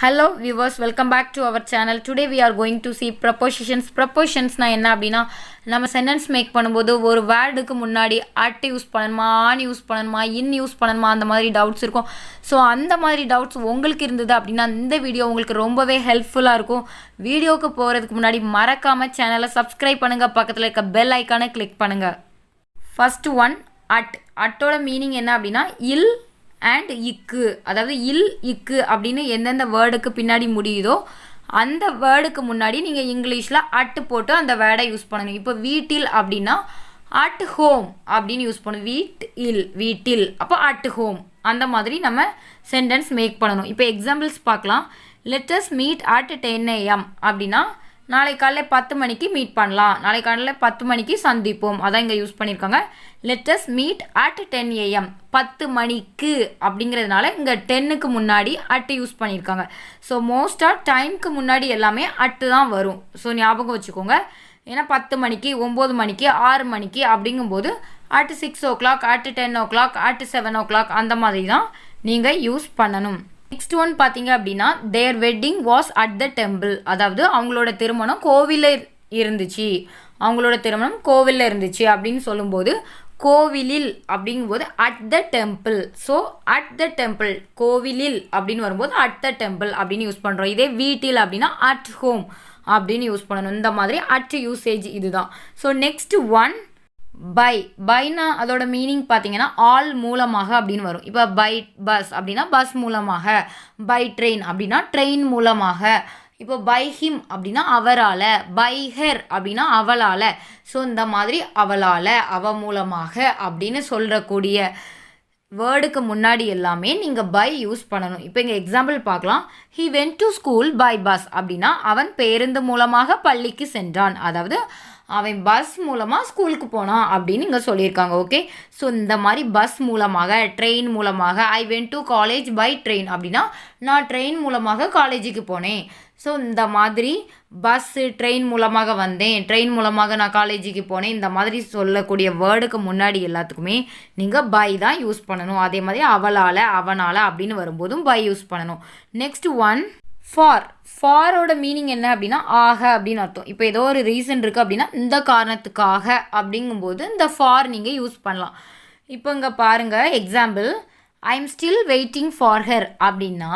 Hello viewers, welcome back to our channel. Today we are going to see prepositions. Prepositions na enna appadina நம்ம sentence make பண்ணும்போது ஒரு வேர்டுக்கு முன்னாடி at use பண்ணணுமா, on use பண்ணணுமா, in use பண்ணணுமா அந்த மாதிரி டவுட்ஸ் இருக்கும். ஸோ அந்த மாதிரி டவுட்ஸ் உங்களுக்கு இருந்தது அப்படின்னா இந்த வீடியோ உங்களுக்கு ரொம்பவே ஹெல்ப்ஃபுல்லாக இருக்கும். வீடியோவுக்கு போகிறதுக்கு முன்னாடி மறக்காமல் சேனலை சப்ஸ்கிரைப் பண்ணுங்கள், பக்கத்தில் இருக்க பெல் ஐக்கானை கிளிக் பண்ணுங்கள். ஃபர்ஸ்ட் ஒன் அட்டோட மீனிங் என்ன அப்படின்னா இல் அண்ட் இக்கு, அதாவது இல் இக்கு அப்படின்னு எந்தெந்த வேர்டுக்கு பின்னாடி முடியுதோ அந்த வேர்டுக்கு முன்னாடி நீங்கள் இங்கிலீஷில் அட்டு போட்டு அந்த வேர்டை யூஸ் பண்ணணும். இப்போ வீட்டில் அப்படின்னா அட் ஹோம் அப்படின்னு யூஸ் பண்ணணும். வீட்டில் அப்போ அட் ஹோம் அந்த மாதிரி நம்ம சென்டென்ஸ் மேக் பண்ணணும். இப்போ எக்ஸாம்பிள்ஸ் பார்க்கலாம். Let us meet at 10 AM அப்படின்னா நாளை காலையில் 10 மணிக்கு மீட் பண்ணலாம், நாளை காலையில் 10 மணிக்கு சந்திப்போம், அதான் இங்கே யூஸ் பண்ணியிருக்காங்க. Let us meet at 10 AM 10 மணிக்கு அப்படிங்கிறதுனால இங்கே 10க்கு முன்னாடி அட்டு யூஸ் பண்ணியிருக்காங்க. ஸோ மோஸ்ட்டாக டைமுக்கு முன்னாடி எல்லாமே அட்டு தான் வரும். ஸோ ஞாபகம் வச்சுக்கோங்க. ஏன்னா 10 மணிக்கு, 9 மணிக்கு, 6 மணிக்கு அப்படிங்கும்போது at 6 o'clock, at 10 o'clock, at 7 o'clock அந்த மாதிரி தான் நீங்கள் யூஸ் பண்ணணும். நெக்ஸ்ட் ஒன் பார்த்தீங்க அப்படின்னா their wedding was at the temple, அதாவது அவங்களோட திருமணம் கோவிலில் இருந்துச்சு, அப்படின்னு சொல்லும்போது கோவிலில் அப்படிங்கும்போது at the temple. So at the temple கோவிலில் அப்படின்னு வரும்போது அட் த டெம்பிள் அப்படின்னு யூஸ் பண்ணுறோம். இதே வீட்டில் அப்படின்னா அட் ஹோம் அப்படின்னு யூஸ் பண்ணணும். இந்த மாதிரி அட் யூசேஜ் இதுதான். ஸோ நெக்ஸ்ட் ஒன் பைனா அதோட மீனிங் பார்த்தீங்கன்னா ஆல் மூலமாக அப்படின்னு வரும். இப்போ பை பஸ் அப்படின்னா பஸ் மூலமாக, பை ட்ரெயின் அப்படின்னா ட்ரெயின் மூலமாக, இப்போ பை ஹிம் அப்படின்னா அவரால், பை ஹெர் அப்படின்னா அவளால். ஸோ இந்த மாதிரி அவளால், அவ மூலமாக அப்படின்னு சொல்கிறக்கூடிய வேர்டுக்கு முன்னாடி எல்லாமே நீங்கள் பை யூஸ் பண்ணணும். இப்போ இங்கே எக்ஸாம்பிள் பார்க்கலாம். He went to school by bus அப்படின்னா அவன் பேருந்து மூலமாக பள்ளிக்கு சென்றான், அதாவது அவன் பஸ் மூலமாக ஸ்கூலுக்கு போனான் அப்படின்னு இங்கே சொல்லியிருக்காங்க. ஓகே, ஸோ இந்த மாதிரி பஸ் மூலமாக, ட்ரெயின் மூலமாக, I went to college by train அப்படின்னா நான் ட்ரெயின் மூலமாக காலேஜுக்கு போனேன். ஸோ இந்த மாதிரி பஸ்ஸு, ட்ரெயின் மூலமாக வந்தேன், ட்ரெயின் மூலமாக நான் காலேஜுக்கு போனேன், இந்த மாதிரி சொல்லக்கூடிய வேர்டுக்கு முன்னாடி எல்லாத்துக்குமே நீங்கள் பை தான் யூஸ் பண்ணணும். அதே மாதிரி அவளால், அவனால் அப்படின்னு வரும்போதும் பை யூஸ் பண்ணணும். நெக்ஸ்ட் ஒன் ஃபாரோட மீனிங் என்ன அப்படின்னா ஆக அப்படின்னு அர்த்தம். இப்போ ஏதோ ஒரு ரீசன் இருக்குது அப்படின்னா இந்த காரணத்துக்காக அப்படிங்கும்போது இந்த ஃபார் நீங்கள் யூஸ் பண்ணலாம். இப்போ இங்கே பாருங்கள் example. I am still waiting for her அப்படின்னா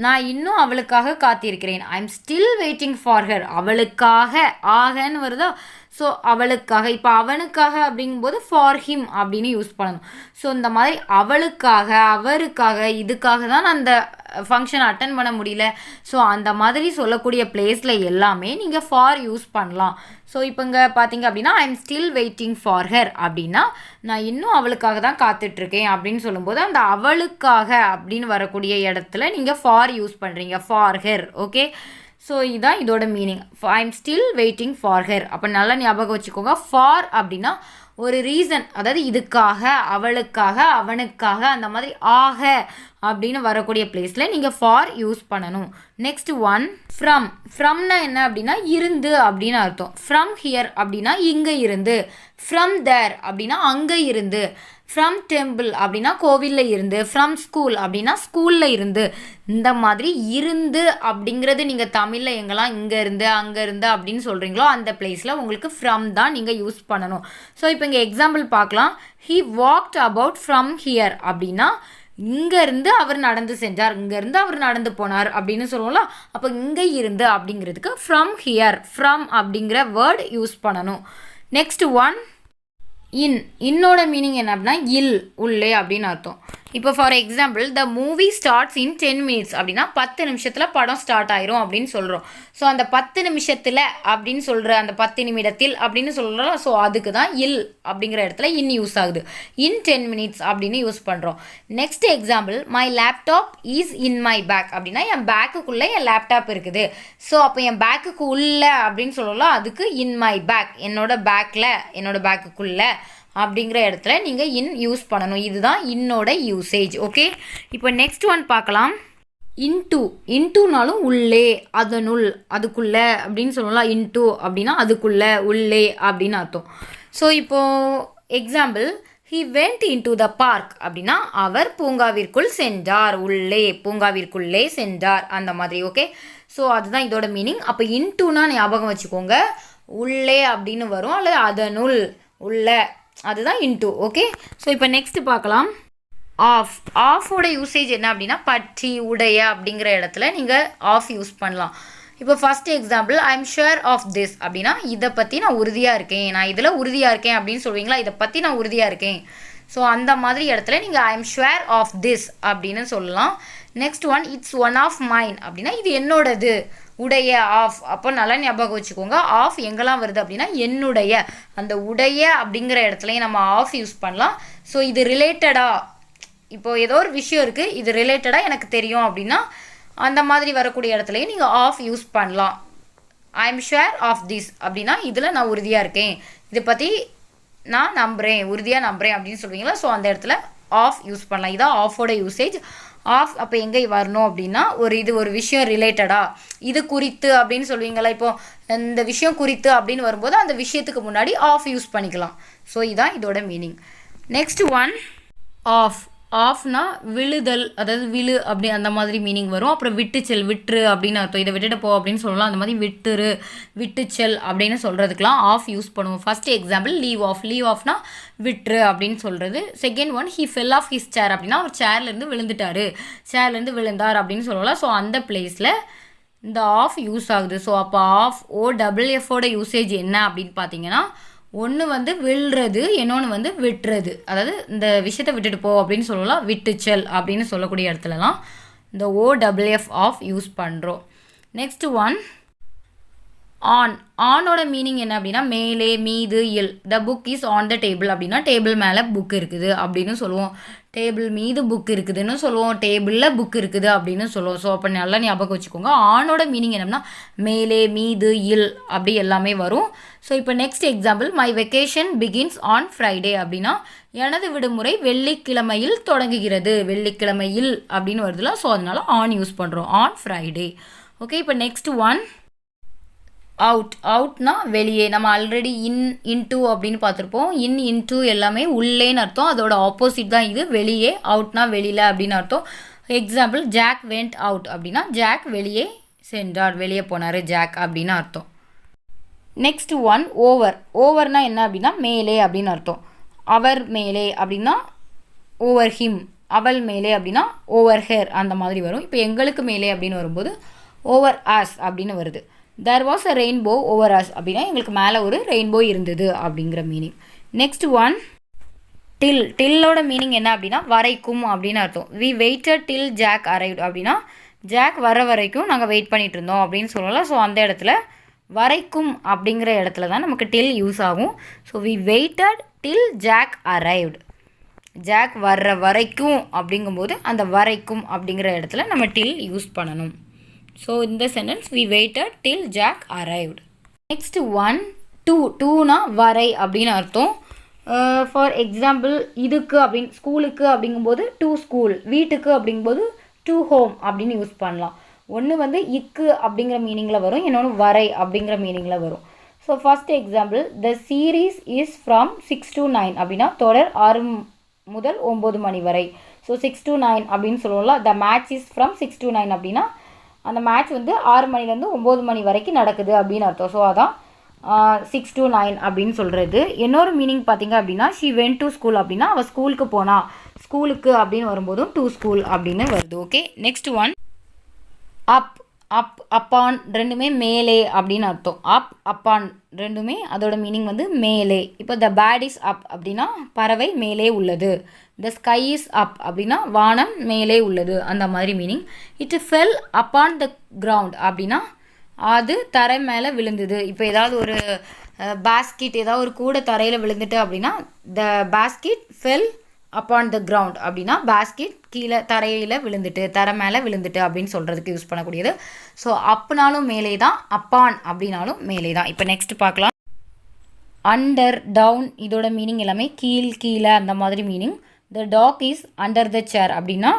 நான் இன்னும் அவளுக்காக காத்திருக்கிறேன். I am still waiting for her, அவளுக்காக ஆகன்னு வருதா. ஸோ அவளுக்காக, இப்போ அவனுக்காக அப்படிங்கும்போது ஃபார் ஹிம் அப்படின்னு யூஸ் பண்ணணும். ஸோ இந்த மாதிரி அவளுக்காக, அவருக்காக, இதுக்காக தான் நான் அந்த ஃபங்க்ஷன் அட்டன் பண்ண முடியல, ஸோ அந்த மாதிரி சொல்லக்கூடிய பிளேஸில் எல்லாமே நீங்கள் ஃபார் யூஸ் பண்ணலாம். ஸோ இப்போ இங்கே பார்த்தீங்க அப்படின்னா I am still waiting for her அப்படின்னா நான் இன்னும் அவளுக்காக தான் காத்துட்ருக்கேன் அப்படின்னு சொல்லும்போது அந்த அவளுக்காக அப்படின்னு வரக்கூடிய இடத்துல நீங்கள் ஃபார் யூஸ் பண்ணுறீங்க, ஃபார் ஹர். ஓகே, ஸோ இதுதான் இதோட meaning. I am still waiting for her. அப்போ நல்லா ஞாபகம் வச்சுக்கோங்க. ஃபார் அப்படின்னா ஒரு ரீசன், அதாவது இதுக்காக, அவளுக்காக, அவனுக்காக, அந்த மாதிரி ஆக அப்படின்னு வரக்கூடிய பிளேஸில் நீங்கள் ஃபார் யூஸ் பண்ணணும். நெக்ஸ்ட் ஒன் ஃப்ரம்னா என்ன அப்படின்னா இருந்து அப்படின்னு அர்த்தம். ஃப்ரம் ஹியர் அப்படின்னா இங்கே இருந்து, ஃப்ரம் தேர் அப்படின்னா அங்கே இருந்து, ஃப்ரம் டெம்பிள் அப்படின்னா கோவிலில் இருந்து, ஃப்ரம் ஸ்கூல் அப்படின்னா ஸ்கூலில் இருந்து. இந்த மாதிரி இருந்து அப்படிங்கிறது நீங்கள் தமிழில் எங்கெல்லாம் இங்கே இருந்து, அங்கே இருந்து அப்படின்னு சொல்கிறீங்களோ அந்த பிளேஸில் உங்களுக்கு ஃப்ரம் தான் நீங்கள் யூஸ் பண்ணணும். ஸோ இப்போ இங்கே எக்ஸாம்பிள் பார்க்கலாம். He walked about from here அப்படின்னா இங்கேருந்து அவர் நடந்து சென்றார், இங்கேருந்து அவர் நடந்து போனார் அப்படின்னு சொல்லுவோம்ல. அப்போ இங்கே இருந்து அப்படிங்கிறதுக்கு ஃப்ரம் ஹியர், ஃப்ரம் அப்படிங்கிற வேர்ட் யூஸ் பண்ணணும். நெக்ஸ்ட் ஒன் இன்னோட மீனிங் என்ன அப்படின்னா உள்ளே அப்படின்னு அர்த்தம். இப்போ for example the movie starts in 10 minutes அப்படின்னா 10 நிமிஷத்தில் படம் ஸ்டார்ட் ஆயிரும் அப்படின்னு சொல்கிறோம். ஸோ அந்த 10 நிமிஷத்தில் அப்படின்னு சொல்கிற அந்த 10 நிமிடத்தில் அப்படின்னு சொல்கிறோம். ஸோ அதுக்கு தான் அப்படிங்கிற இடத்துல யூஸ் ஆகுது. இன் 10 minutes அப்படின்னு யூஸ் பண்ணுறோம். Next example my laptop is in my bag அப்படின்னா என் பேக்குக்குள்ளே என் லேப்டாப் இருக்குது. ஸோ அப்போ என் பேக்குக்கு உள்ள அப்படின்னு சொல்லலாம், அதுக்கு இன் மை பேக், என்னோட பேக்குக்குள்ளே அப்படிங்கிற இடத்துல நீங்கள் யூஸ் பண்ணணும். இதுதான் இன்னோட யூசேஜ். ஓகே, இப்போ நெக்ஸ்ட் ஒன் பார்க்கலாம். இன்டூனாலும் உள்ளே, அதனுள், அதுக்குள்ளே அப்படின்னு சொல்லலாம். இன்டூ அப்படின்னா அதுக்குள்ளே, உள்ளே அப்படின்னு அர்த்தம். ஸோ இப்போது example he went into the park அப்படின்னா அவர் பூங்காவிற்குள் சென்றார், உள்ளே பூங்காவிற்குள்ளே சென்றார் அந்த மாதிரி. ஓகே, ஸோ அதுதான் இதோட மீனிங். அப்போ இன்டூனா ஞாபகம் வச்சுக்கோங்க, உள்ளே அப்படின்னு வரும், அல்லது அதனுள் உள்ள, அதுதான் இன்டூ. ஓகே, ஸோ இப்போ நெக்ஸ்ட் பார்க்கலாம். ஆஃப். ஆஃபோட யூசேஜ் என்ன அப்படின்னா பற்றி, உடைய அப்படிங்கிற இடத்துல நீங்கள் ஆஃப் யூஸ் பண்ணலாம். இப்போ first example, I am sure of this அப்படின்னா இதை பற்றி நான் உறுதியாக இருக்கேன், நான் இதில் உறுதியாக இருக்கேன் அப்படின்னு சொல்லுவீங்களா, இதை பற்றி நான் உறுதியாக இருக்கேன். ஸோ அந்த மாதிரி இடத்துல நீங்கள் I am sure of this அப்படின்னு சொல்லலாம். Next one, it's one of mine அப்படின்னா இது என்னோடது, உடைய ஆஃப். அப்போ நல்லா ஞாபகம் வச்சுக்கோங்க, ஆஃப் எங்கெல்லாம் வருது அப்படின்னா என்னுடைய, அந்த உடைய அப்படிங்கிற இடத்துலையும் நம்ம ஆஃப் யூஸ் பண்ணலாம். ஸோ இது ரிலேட்டடாக, இப்போது ஏதோ ஒரு விஷயம் இருக்குது, இது ரிலேட்டடாக எனக்கு தெரியும் அப்படின்னா அந்த மாதிரி வரக்கூடிய இடத்துலையும் நீங்கள் ஆஃப் யூஸ் பண்ணலாம். I am sure of this அப்படின்னா இதில் நான் உறுதியாக இருக்கேன், இதை பற்றி நான் நம்புகிறேன், உறுதியாக நம்புகிறேன் அப்படின்னு சொல்லுவீங்களா, ஸோ அந்த இடத்துல ஆஃப் யூஸ் பண்ணலாம். இதான் ஆஃபோட யூசேஜ். ஆஃப் அப்போ எங்கே வரணும் அப்படின்னா இது ஒரு விஷயம் ரிலேட்டடாக, இது குறித்து அப்படின்னு சொல்லுவீங்களா, இப்போது இந்த விஷயம் குறித்து அப்படின்னு வரும்போது அந்த விஷயத்துக்கு முன்னாடி ஆஃப் யூஸ் பண்ணிக்கலாம். ஸோ இதுதான் இதோட மீனிங். Next one, off. ஆஃப்னா விழுதல், அதாவது விழு அப்படி அந்த மாதிரி மீனிங் வரும். அப்புறம் விட்டுச்செல், விட்டுரு அப்படின்னு அர்த்தம், இதை விட்டுட்டு போ அப்படின்னு சொல்லலாம். அந்த மாதிரி விட்டுரு, விட்டுச்செல் அப்படின்னு சொல்கிறதுக்கெலாம் ஆஃப் யூஸ் பண்ணுவோம். First example leave off. Leave ஆஃப்னா விட்டுரு அப்படின்னு சொல்கிறது. Second one, he fell off his chair அப்படின்னா அவர் சேர்லேருந்து விழுந்துட்டார், சேர்லேருந்து விழுந்தார் அப்படின்னு சொல்லலாம். ஸோ அந்த பிளேஸில் இந்த ஆஃப் யூஸ் ஆகுது. ஸோ அப்போ ஆஃப் OFFோட யூசேஜ் என்ன அப்படின்னு பார்த்தீங்கன்னா, ஒன்று வந்து விழுறது, இன்னொன்று வந்து விட்டுறது, அதாவது இந்த விஷயத்தை விட்டுட்டு போ அப்படின்னு சொல்லலாம், விட்டுச்சல் அப்படின்னு சொல்லக்கூடிய இடத்துலலாம் இந்த OFF ஆஃப் யூஸ் பண்ணுறோம். Next one, on. ஆனோட மீனிங் என்ன அப்படின்னா மேலே, மீது, இல். The book is on the table அப்படின்னா டேபிள் மேலே புக் இருக்குது அப்படின்னு சொல்லுவோம், டேபிள் மீது புக் இருக்குதுன்னு சொல்லுவோம், டேபிளில் புக் இருக்குது அப்படின்னு சொல்லுவோம். ஸோ அப்போ நல்லா ஞாபகம் வச்சுக்கோங்க, ஆனோட மீனிங் என்னன்னா மேலே, மீது, இல் அப்படி எல்லாமே வரும். ஸோ இப்போ next example, my vacation begins on Friday அப்படின்னா எனது விடுமுறை வெள்ளிக்கிழமையில் தொடங்குகிறது, வெள்ளிக்கிழமையில் அப்படின்னு வருதுல, ஸோ அதனால ஆன் யூஸ் பண்ணுறோம், ஆன் ஃப்ரைடே. ஓகே, இப்போ நெக்ஸ்ட் ஒன், அவுட். அவுட்னா வெளியே. நம்ம ஆல்ரெடி இன்டூ அப்படின்னு பார்த்துருப்போம். இன்டூ எல்லாமே உள்ளேன்னு அர்த்தம், அதோட ஆப்போசிட் தான் இது, வெளியே. அவுட்னா வெளியில் அப்படின்னு அர்த்தம். எக்ஸாம்பிள், ஜாக் வெண்ட் அவுட் அப்படின்னா ஜாக் வெளியே சென்றார், வெளியே போனார் ஜாக் அப்படின்னு அர்த்தம். Next one, over. ஓவர்னா என்ன அப்படின்னா மேலே அப்படின்னு அர்த்தம். அவர் மேலே அப்படின்னா ஓவர் ஹிம், அவள் மேலே அப்படின்னா ஓவர் ஹேர் அந்த மாதிரி வரும். இப்போ எங்களுக்கு மேலே அப்படின்னு வரும்போது ஓவர் ஆஸ் அப்படின்னு வருது. There was a rainbow over us அப்படின்னா எங்களுக்கு மேலே ஒரு ரெயின்போ இருந்தது அப்படிங்கிற மீனிங். Next one, till. டில்லோட மீனிங் என்ன அப்படின்னா வரைக்கும் அப்படின்னு அர்த்தம். We waited till Jack arrived அப்படின்னா ஜாக் வர வரைக்கும் நாங்கள் வெயிட் பண்ணிகிட்டு இருந்தோம் அப்படின்னு சொல்லலாம். ஸோ அந்த இடத்துல வரைக்கும் அப்படிங்கிற இடத்துல தான் நமக்கு டில் யூஸ் ஆகும். So we waited till Jack arrived, Jack வர்ற வரைக்கும் அப்படிங்கும்போது அந்த வரைக்கும் அப்படிங்கிற இடத்துல நம்ம டில் யூஸ் பண்ணணும். ஸோ இந்த sentence, we waited till Jack arrived. Next one, to. டூனா வரை அப்படின்னு அர்த்தம். ஃபார் எக்ஸாம்பிள், இதுக்கு அப்படின்னு ஸ்கூலுக்கு அப்படிங்கும்போது டு ஸ்கூல், வீட்டுக்கு அப்படிங்கும்போது டு ஹோம் அப்படின்னு யூஸ் பண்ணலாம். ஒன்று வந்து இக்கு அப்படிங்கிற மீனிங்கில் வரும், இன்னொன்று வரை அப்படிங்கிற மீனிங்கில் வரும். So first example, the series is from 6 to 9 அப்படின்னா தொடர் 6 முதல் 9 மணி வரை. ஸோ 6 to 9 அப்படின்னு சொல்லுவோம்ல. The match is from 6 to 9 அப்படின்னா அந்த மேட்ச் வந்து 6 மணிலேருந்து 9 மணி வரைக்கும் நடக்குது அப்படின்னு அர்த்தம். ஸோ அதான் 6 to 9 அப்படின்னு சொல்கிறது. இன்னொரு மீனிங் பார்த்தீங்க அப்படின்னா ஷி வென்ட் டு ஸ்கூல் அப்படின்னா அவள் ஸ்கூலுக்கு போனா, ஸ்கூலுக்கு அப்படின்னு வரும்போதும் டு ஸ்கூல் அப்படின்னு வருது. ஓகே, நெக்ஸ்ட் ஒன், அப். அப், அப்பான் ரெண்டுமே மேலே அப்படின்னு அர்த்தம். அப், அப்பான் ரெண்டுமே அதோட மீனிங் வந்து மேலே. இப்போ த பேட் இஸ் அப் அப்படின்னா பறவை மேலே உள்ளது. த ஸ்கை இஸ் அப் அப்படின்னா வானம் மேலே உள்ளது அந்த மாதிரி meaning. It fell upon the ground அப்படின்னா அது தரை மேலே விழுந்தது. இப்போ ஏதாவது ஒரு பாஸ்கெட், ஏதாவது ஒரு கூடை தரையில் விழுந்துட்டு அப்படின்னா the basket fell upon the ground அப்படின்னா பாஸ்கெட் கீழே தரையில் விழுந்துட்டு, தரை மேலே விழுந்துட்டு அப்படின்னு சொல்கிறதுக்கு யூஸ் பண்ணக்கூடியது. ஸோ அப்னாலும் மேலே தான், அப்பான் அப்படின்னாலும் மேலே தான். இப்போ நெக்ஸ்ட் பார்க்கலாம். அண்டர், டவுன் இதோட மீனிங் எல்லாமே கீழ், கீழே அந்த மாதிரி meaning. The dog is under the chair அப்படின்னா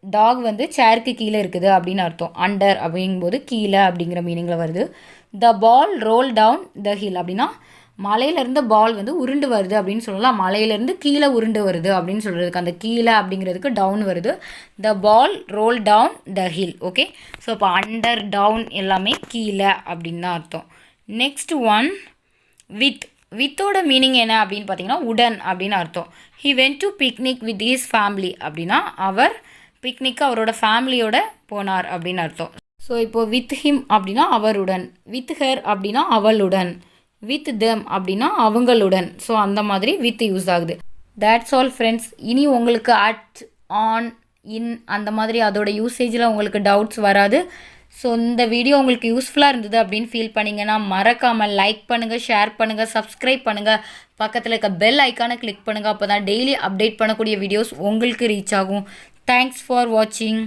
டாக் வந்து சேருக்கு கீழே இருக்குது அப்படின்னு அர்த்தம். அண்டர் அப்படிங்கும்போது கீழே அப்படிங்கிற மீனிங்கில் வருது. The ball roll down the hill அப்படின்னா மலையிலேருந்து பால் வந்து உருண்டு வருது அப்படின்னு சொல்லலாம். மலையிலேருந்து கீழே உருண்டு வருது அப்படின்னு சொல்கிறதுக்கு அந்த கீழே அப்படிங்கிறதுக்கு டவுன் வருது. The ball roll down the hill. Okay, so இப்போ அண்டர் டவுன் எல்லாமே கீழே அப்படின்னு தான் அர்த்தம். நெக்ஸ்ட் ஒன் வித்தோட மீனிங் என்ன அப்படின்னு பார்த்தீங்கன்னா உடன் அப்படின்னு அர்த்தம். He went to picnic with his family அப்படின்னா அவர் பிக்னிக்கு அவரோட ஃபேமிலியோட போனார் அப்படின்னு அர்த்தம். ஸோ இப்போது வித் ஹிம் அப்படின்னா அவருடன், வித் ஹர் அப்படின்னா அவளுடன், வித் தெம் அப்படின்னா அவங்களுடன். ஸோ அந்த மாதிரி வித் யூஸ் ஆகுது. That's all friends. இனி உங்களுக்கு அட், ஆன், இன் அந்த மாதிரி அதோட யூசேஜில் உங்களுக்கு டவுட்ஸ் வராது. ஸோ இந்த வீடியோ உங்களுக்கு யூஸ்ஃபுல்லாக இருந்தது அப்படின்னு ஃபீல் பண்ணிங்கன்னா மறக்காமல் லைக் பண்ணுங்கள், ஷேர் பண்ணுங்கள், சப்ஸ்கிரைப் பண்ணுங்கள், பக்கத்தில் இருக்க பெல் ஐக்கானை கிளிக் பண்ணுங்கள். அப்போ தான் டெய்லி அப்டேட் பண்ணக்கூடிய வீடியோஸ் உங்களுக்கு ரீச் ஆகும். தேங்க்ஸ் ஃபார் வாட்சிங்.